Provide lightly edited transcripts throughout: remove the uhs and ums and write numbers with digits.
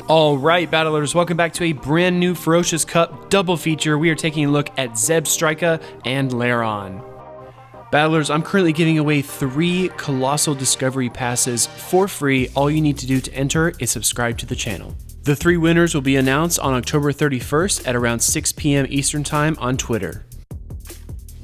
Alright, battlers, welcome back to a brand new Ferocious Cup double feature. We are taking a look at Zebstrika and Lairon. Battlers, I'm currently giving away 3 Colossal Discovery Passes for free. All you need to do to enter is subscribe to the channel. The 3 winners will be announced on October 31st at around 6 p.m. Eastern Time on Twitter.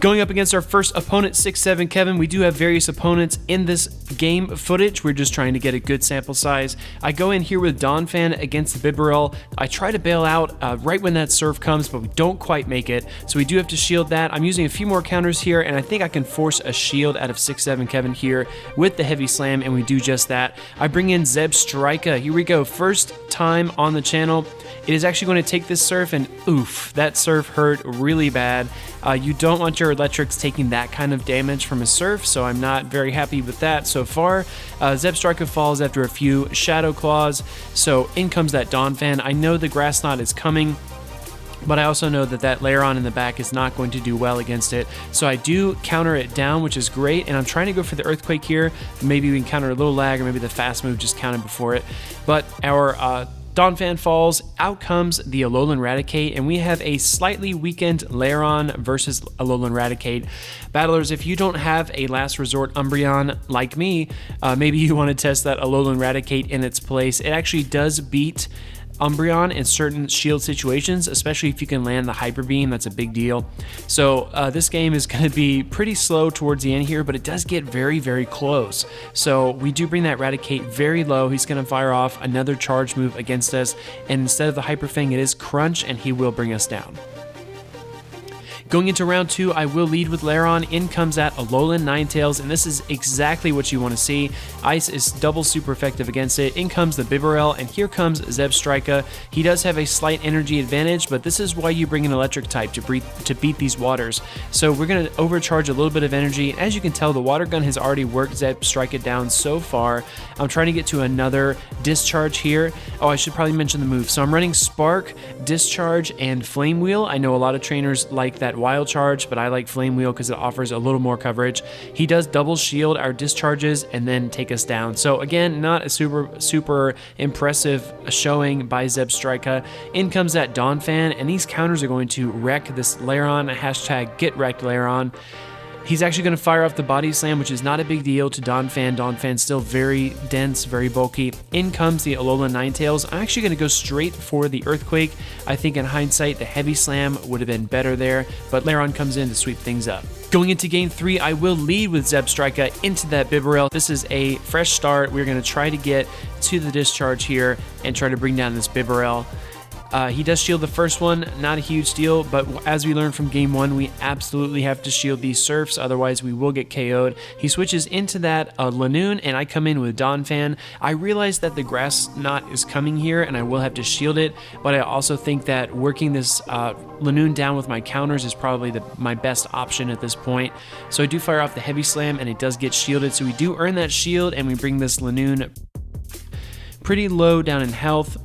Going up against our first opponent, 6'7" Kevin. We do have various opponents in this game footage. We're just trying to get a good sample size. I go in here with Donphan against the Bibarel. I try to bail out right when that surf comes, but we don't quite make it. So we do have to shield that. I'm using a few more counters here, and I think I can force a shield out of 6'7" Kevin here with the heavy slam, and we do just that. I bring in Zebstrika. Here we go. First time on the channel. It is actually going to take this surf, and oof, that surf hurt really bad. You don't want your electrics taking that kind of damage from a surf, so I'm not very happy with that so far. Zebstrika falls after a few Shadow Claws, so in comes that Donphan. I know the Grass Knot is coming, but I also know that that Lairon in the back is not going to do well against it. So I do counter it down, which is great, and I'm trying to go for the Earthquake here. Maybe we can counter a little lag, or maybe the fast move just counted before it. But our Donphan falls, out comes the Alolan Raticate, and we have a slightly weakened Lairon versus Alolan Raticate. Battlers, if you don't have a Last Resort Umbreon like me, maybe you want to test that Alolan Raticate in its place. It actually does beat Umbreon in certain shield situations, especially if you can land the Hyper Beam. That's a big deal. So this game is going to be pretty slow towards the end here, but it does get very, very close. So we do bring that Raticate very low. He's going to fire off another charge move against us, and instead of the Hyper Fang, it is Crunch, and he will bring us down. Going into round 2, I will lead with Lairon. In comes that Alolan Ninetales, and this is exactly what you want to see. Ice is double super effective against it. In comes the Bibarel, and here comes Zebstrika. He does have a slight energy advantage, but this is why you bring an electric type to beat these waters. So we're going to overcharge a little bit of energy. As you can tell, the water gun has already worked Zebstrika down so far. I'm trying to get to another discharge here. Oh, I should probably mention the move. So I'm running Spark, Discharge, and Flame Wheel. I know a lot of trainers like that Wild Charge, but I like Flame Wheel because it offers a little more coverage. He does double shield our discharges and then take us down. So again, not a super impressive showing by Zebstrika. In comes that Donphan, and these counters are going to wreck this Lairon. Hashtag get wrecked Lairon. He's actually going to fire off the Body Slam, which is not a big deal to Donphan. Donphan's still very dense, very bulky. In comes the Alolan Ninetales. I'm actually going to go straight for the Earthquake. I think in hindsight, the Heavy Slam would have been better there, but Lairon comes in to sweep things up. Going into game 3, I will lead with Zebstrika into that Bibarel. This is a fresh start. We're going to try to get to the discharge here and try to bring down this Bibarel. He does shield the first one, not a huge deal, but as we learned from game 1, we absolutely have to shield these surfs, otherwise we will get KO'd. He switches into that Lanoon, and I come in with Donphan. I realize that the Grass Knot is coming here, and I will have to shield it, but I also think that working this Lanoon down with my counters is probably my best option at this point. So I do fire off the Heavy Slam, and it does get shielded, so we do earn that shield, and we bring this Lanoon pretty low down in health.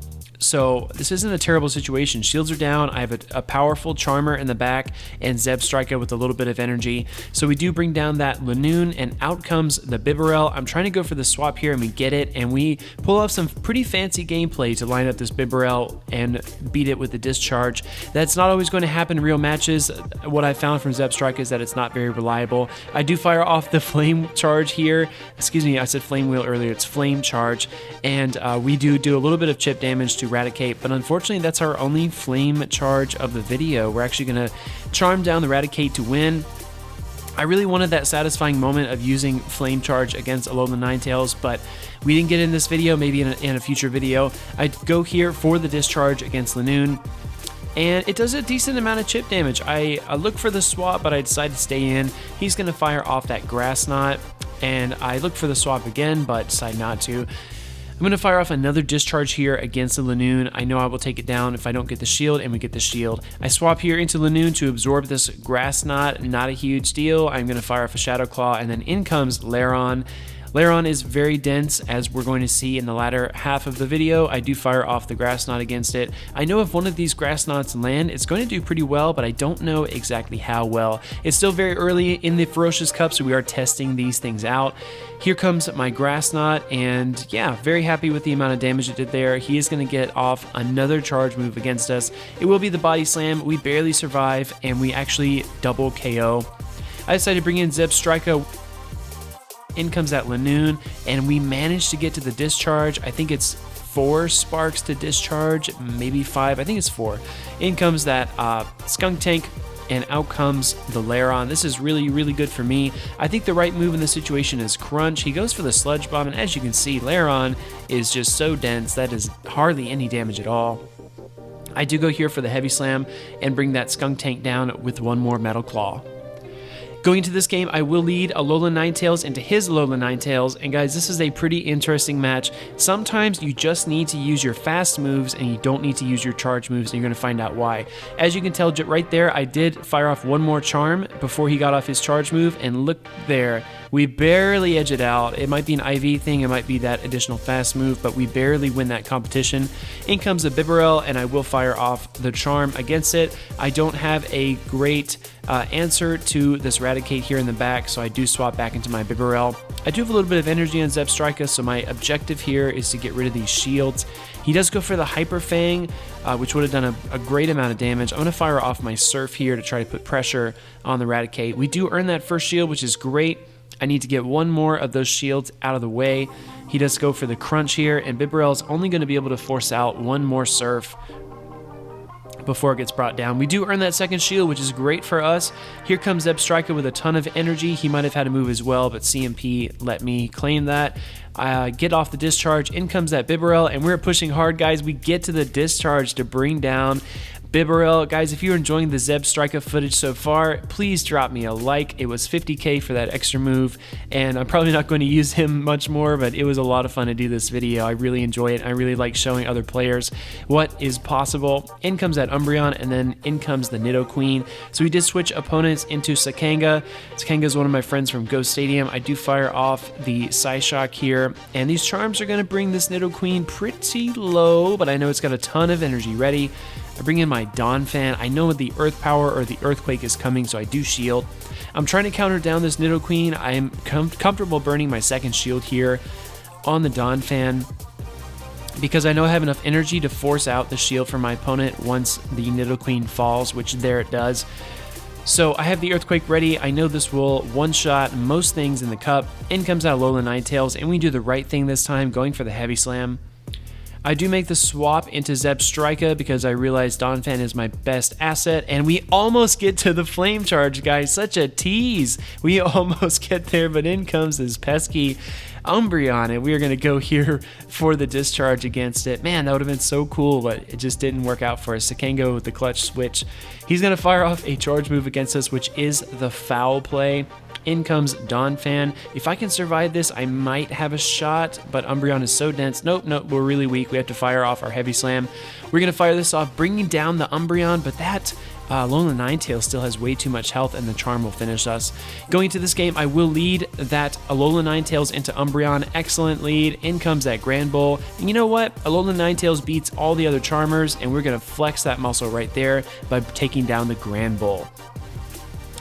So this isn't a terrible situation. Shields are down. I have a powerful Charmer in the back and Zebstrika with a little bit of energy. So we do bring down that Lanoon, and out comes the Bibarel. I'm trying to go for the swap here, and we get it, and we pull off some pretty fancy gameplay to line up this Bibarel and beat it with the discharge. That's not always going to happen in real matches. What I found from Zebstrika is that it's not very reliable. I do fire off the Flame Charge here. Excuse me, I said Flame Wheel earlier. It's Flame Charge, and we do a little bit of chip damage to Raticate, but unfortunately that's our only Flame Charge of the video. We're actually going to charm down the Raticate to win. I really wanted that satisfying moment of using Flame Charge against Alolan Ninetales, but we didn't get in this video, maybe in a future video. I'd go here for the discharge against Lanoon, and it does a decent amount of chip damage. I look for the swap, but I decide to stay in. He's going to fire off that Grass Knot, and I look for the swap again, but decide not to. I'm going to fire off another discharge here against the Lanoon. I know I will take it down if I don't get the shield, and we get the shield. I swap here into Lanoon to absorb this Grass Knot. Not a huge deal. I'm going to fire off a Shadow Claw, and then in comes Lairon. Lairon is very dense, as we're going to see in the latter half of the video. I do fire off the Grass Knot against it. I know if one of these Grass Knots land, it's going to do pretty well, but I don't know exactly how well. It's still very early in the Ferocious Cup, so we are testing these things out. Here comes my Grass Knot, and yeah, very happy with the amount of damage it did there. He is going to get off another charge move against us. It will be the Body Slam. We barely survive, and we actually double KO. I decided to bring in Zebstrika. In comes that Lanoon, and we managed to get to the discharge. I think it's 4 sparks to discharge, maybe 5. I think it's 4. In comes that Skunk Tank, and out comes the Lairon. This is really, really good for me. I think the right move in this situation is Crunch. He goes for the Sludge Bomb, and as you can see, Lairon is just so dense. That is hardly any damage at all. I do go here for the Heavy Slam and bring that Skunk Tank down with one more Metal Claw. Going into this game, I will lead Alolan Ninetales into his Alolan Ninetales, and guys, this is a pretty interesting match. Sometimes you just need to use your fast moves and you don't need to use your charge moves, and you're going to find out why. As you can tell right there, I did fire off one more charm before he got off his charge move, and look there. We barely edge it out. It might be an IV thing, it might be that additional fast move, but we barely win that competition. In comes a Bibarel, and I will fire off the charm against it. I don't have a great answer to this Raticate here in the back, so I do swap back into my Bibarel. I do have a little bit of energy on Zebstrika, so my objective here is to get rid of these shields. He does go for the Hyper Fang, which would have done a great amount of damage. I'm going to fire off my Surf here to try to put pressure on the Raticate. We do earn that first shield, which is great. I need to get one more of those shields out of the way. He does go for the Crunch here, and Bibarel is only going to be able to force out one more Surf before it gets brought down. We do earn that second shield, which is great for us. Here comes Zebstrika with a ton of energy. He might have had a move as well, but CMP let me claim that. Get off the discharge. In comes that Bibarel, and we're pushing hard, guys. We get to the discharge to bring down Bibarel. Guys, if you're enjoying the Zebstrika footage so far, please drop me a like. It was 50k for that extra move, and I'm probably not going to use him much more, but it was a lot of fun to do this video. I really enjoy it. I really like showing other players what is possible. In comes that Umbreon, and then in comes the Nidoqueen. So we did switch opponents into Sakanga. Sakanga is one of my friends from Ghost Stadium. I do fire off the Psyshock here, and these charms are going to bring this Nidoqueen pretty low, but I know it's got a ton of energy ready. I bring in my Donphan. I know the Earth Power or the Earthquake is coming, so I do shield. I'm trying to counter down this Nidoqueen. I am comfortable burning my second shield here on the Donphan because I know I have enough energy to force out the shield from my opponent once the Nidoqueen falls, which there it does. So I have the Earthquake ready. I know this will one-shot most things in the cup. In comes out Alolan Ninetales, and we do the right thing this time, going for the Heavy Slam. I do make the swap into Zebstrika because I realize Donphan is my best asset, and we almost get to the Flame Charge, guys. Such a tease. We almost get there, but in comes this pesky Umbreon, and we are going to go here for the discharge against it. Man, that would have been so cool, but it just didn't work out for us. Sakanga with the clutch switch. He's going to fire off a charge move against us, which is the Foul Play. In comes Donphan. If I can survive this, I might have a shot, but Umbreon is so dense. Nope, we're really weak. We have to fire off our Heavy Slam. We're going to fire this off, bringing down the Umbreon, but that Alolan Ninetales still has way too much health, and the charm will finish us. Going into this game, I will lead that Alolan Ninetales into Umbreon. Excellent lead. In comes that Grand Bull. And you know what? Alolan Ninetales beats all the other Charmers, and we're going to flex that muscle right there by taking down the Grand Bull.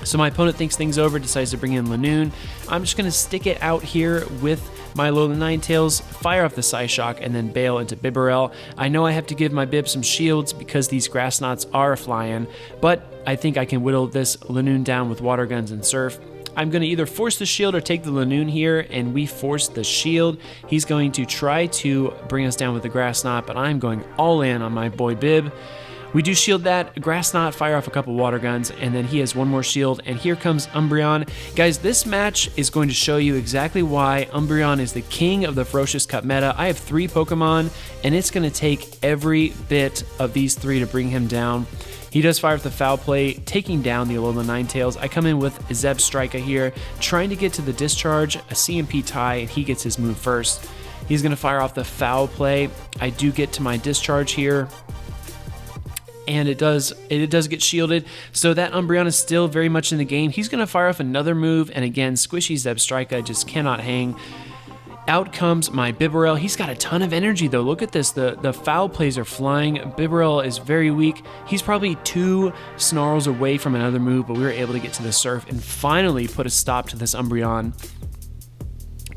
So my opponent thinks things over, decides to bring in Lanoon. I'm just going to stick it out here with my Alolan Ninetales, fire off the Psyshock, and then bail into Bibarel. I know I have to give my Bib some shields because these Grass Knots are flying, but I think I can whittle this Lanoon down with Water Guns and Surf. I'm going to either force the shield or take the Lanoon here, and we force the shield. He's going to try to bring us down with the Grass Knot, but I'm going all in on my boy Bib. We do shield that, Grass Knot, fire off a couple Water Guns, and then he has one more shield, and here comes Umbreon. Guys, this match is going to show you exactly why Umbreon is the king of the Ferocious Cup meta. I have 3 Pokemon, and it's going to take every bit of these 3 to bring him down. He does fire with the Foul Play, taking down the Alolan Ninetales. I come in with Zebstrika here, trying to get to the discharge, a CMP tie, and he gets his move first. He's going to fire off the Foul Play. I do get to my discharge here, and it does get shielded, so that Umbreon is still very much in the game. He's going to fire off another move, and again, squishy Zebstrika just cannot hang. Out comes my Bibarel. He's got a ton of energy though. Look at this. The foul plays are flying. Bibarel is very weak. He's probably 2 snarls away from another move, but we were able to get to the Surf and finally put a stop to this Umbreon.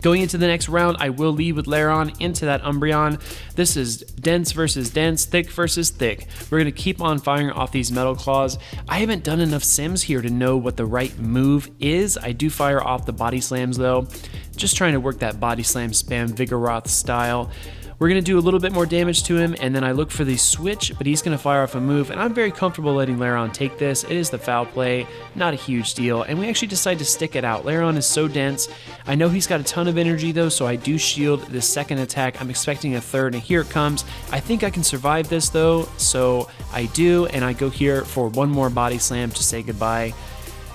Going into the next round, I will lead with Lairon into that Umbreon. This is dense versus dense, thick versus thick. We're going to keep on firing off these Metal Claws. I haven't done enough sims here to know what the right move is. I do fire off the Body Slams though. Just trying to work that Body Slam spam Vigoroth style. We're going to do a little bit more damage to him, and then I look for the switch, but he's going to fire off a move, and I'm very comfortable letting Lairon take this. It is the foul play, not a huge deal, and we actually decide to stick it out. Lairon is so dense. I know he's got a ton of energy, though, so I do shield this second attack. I'm expecting a third, and here it comes. I think I can survive this, though, so I do, and I go here for one more Body Slam to say goodbye.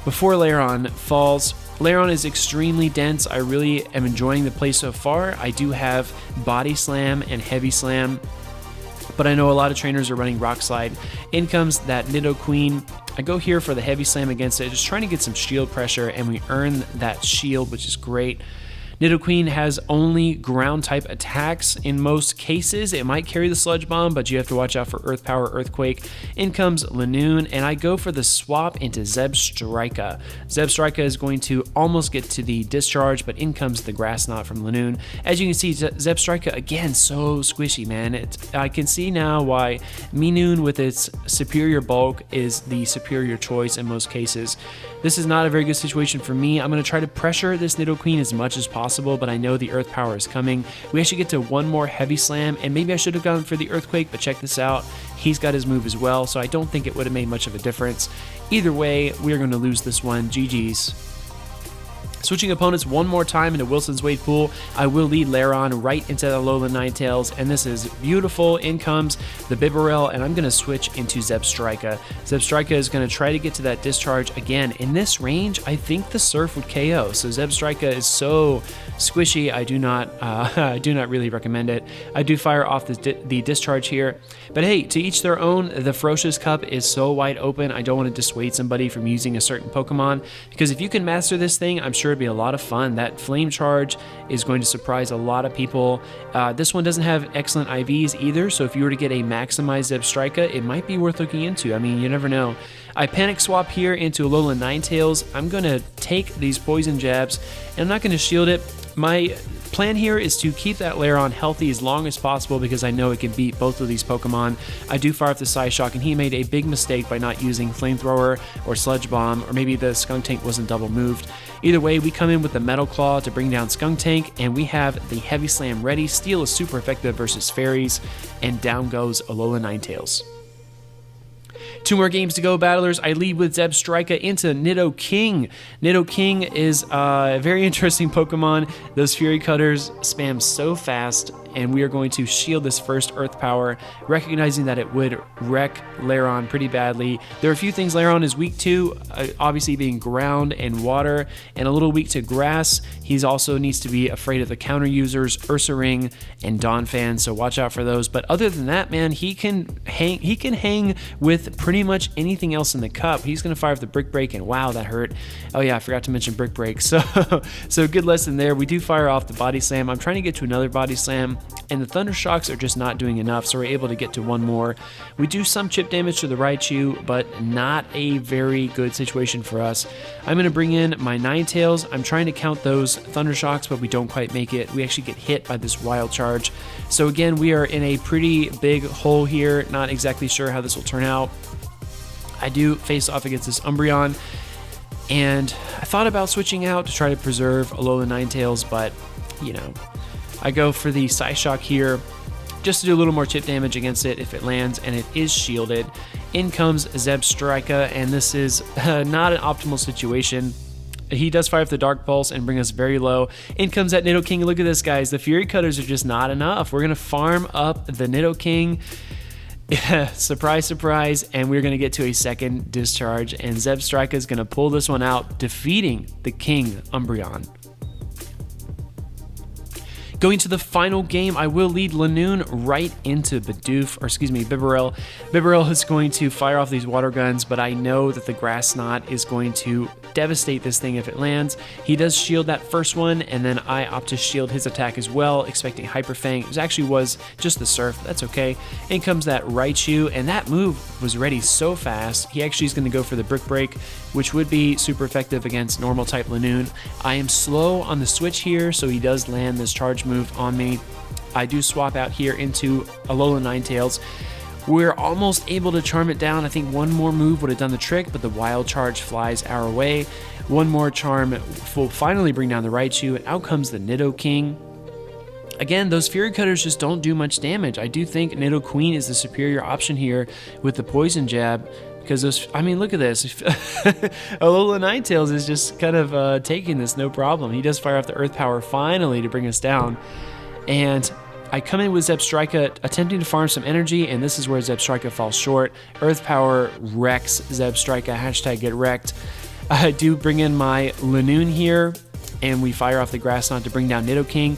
Before Lairon falls, Lairon is extremely dense. I really am enjoying the play so far. I do have Body Slam and Heavy Slam, but I know a lot of trainers are running Rock Slide. In comes that Nidoqueen. I go here for the Heavy Slam against it, just trying to get some shield pressure, and we earn that shield, which is great. Nidoqueen has only ground type attacks in most cases. It might carry the Sludge Bomb, but you have to watch out for Earth Power, Earthquake. In comes Lanoon, and I go for the swap into Zebstrika. Zebstrika is going to almost get to the discharge, but in comes the Grass Knot from Lanoon. As you can see, Zebstrika, again, so squishy, man. I can see now why Minoon with its superior bulk is the superior choice in most cases. This is not a very good situation for me. I'm going to try to pressure this Nidoqueen as much as possible, but I know the Earth Power is coming. We actually get to one more Heavy Slam, and maybe I should have gone for the Earthquake, but check this out. He's got his move as well, so I don't think it would have made much of a difference. Either way, we're going to lose this one. GG's. Switching opponents one more time into Wilson's Wade Pool, I will lead Lairon right into the Alolan Ninetales, and this is beautiful. In comes the Bibarel, and I'm going to switch into Zebstrika. Zebstrika is going to try to get to that discharge again. In this range, I think the Surf would KO, so Zebstrika is so squishy, I do not really recommend it. I do fire off the discharge here, but hey, to each their own. The Ferocious Cup is so wide open. I don't want to dissuade somebody from using a certain Pokemon, because if you can master this thing, I'm sure it'd be a lot of fun. That Flame Charge is going to surprise a lot of people. This one doesn't have excellent IVs either, so if you were to get a maximized Zebstrika, it might be worth looking into. I mean, you never know. I panic swap here into Alolan Ninetales. I'm going to take these poison jabs, and I'm not going to shield it. My plan here is to keep that Lairon healthy as long as possible, because I know it can beat both of these Pokemon. I do fire off the Psyshock, and he made a big mistake by not using Flamethrower or Sludge Bomb, or maybe the Skuntank wasn't double moved. Either way, we come in with the Metal Claw to bring down Skuntank, and we have the Heavy Slam ready. Steel is super effective versus Fairies, and down goes Alolan Ninetales. 2 more games to go, battlers. I lead with Zebstrika into Nidoking. Nidoking is a very interesting Pokemon. Those Fury Cutters spam so fast, and we are going to shield this first Earth Power, recognizing that it would wreck Lairon pretty badly. There are a few things Lairon is weak to, obviously being ground and water, and a little weak to grass. He also needs to be afraid of the counter users, Ursaring and Donphan, so watch out for those. But other than that, man, he can hang with pretty much anything else in the cup. He's going to fire off the Brick Break, and wow, that hurt. Oh yeah, I forgot to mention Brick Break. So good lesson there. We do fire off the Body Slam. I'm trying to get to another Body Slam, and the Thunder Shocks are just not doing enough, so we're able to get to one more. We do some chip damage to the Raichu, but not a very good situation for us. I'm going to bring in my Ninetales. I'm trying to count those Thunder Shocks, but we don't quite make it. We actually get hit by this Wild Charge. So again, we are in a pretty big hole here. Not exactly sure how this will turn out. I do face off against this Umbreon, and I thought about switching out to try to preserve Alolan Ninetales, but, you know, I go for the Psyshock here just to do a little more chip damage against it if it lands, and it is shielded. In comes Zebstrika, and this is not an optimal situation. He does fire up the Dark Pulse and bring us very low. In comes that Nidoking. Look at this, guys. The Fury Cutters are just not enough. We're going to farm up the Nidoking. Yeah, surprise, surprise, and we're going to get to a second discharge, and Zebstrika is going to pull this one out, defeating the King Umbreon. Going to the final game, I will lead Lanoon right into Bibarel. Bibarel is going to fire off these water guns, but I know that the Grass Knot is going to devastate this thing if it lands. He does shield that first one, and then I opt to shield his attack as well, expecting Hyper Fang. It actually was just the Surf, that's okay. In comes that Raichu, and that move was ready so fast. He actually is going to go for the Brick Break, which would be super effective against normal type Lanoon. I am slow on the switch here, so he does land this charge move on me. I do swap out here into Alola Ninetales. We're almost able to charm it down. I think one more move would have done the trick, but the Wild Charge flies our way. One more charm will finally bring down the Raichu, and out comes the Nidoking. Again, those Fury Cutters just don't do much damage. I do think Nidoqueen is the superior option here with the Poison Jab, because those, I mean, look at this. Alola Ninetales is just kind of taking this no problem. He does fire off the Earth Power finally to bring us down. And I come in with Zebstrika attempting to farm some energy, and this is where Zebstrika falls short. Earth Power wrecks Zebstrika, hashtag get wrecked. I do bring in my Lanoon here, and we fire off the Grass Knot to bring down Nidoking.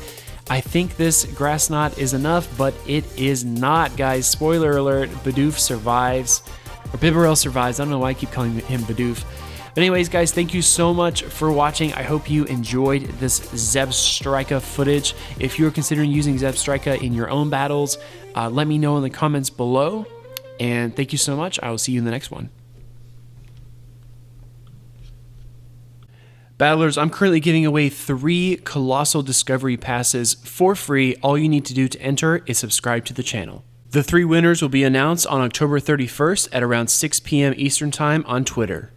I think this Grass Knot is enough, but it is not, guys. Spoiler alert, Bidoof survives. Or Bibarel survives. I don't know why I keep calling him Bidoof. But anyways, guys, thank you so much for watching. I hope you enjoyed this Zebstrika footage. If you're considering using Zebstrika in your own battles, let me know in the comments below. And thank you so much. I will see you in the next one. Battlers, I'm currently giving away 3 Colossal Discovery Passes for free. All you need to do to enter is subscribe to the channel. The 3 winners will be announced on October 31st at around 6 p.m. Eastern Time on Twitter.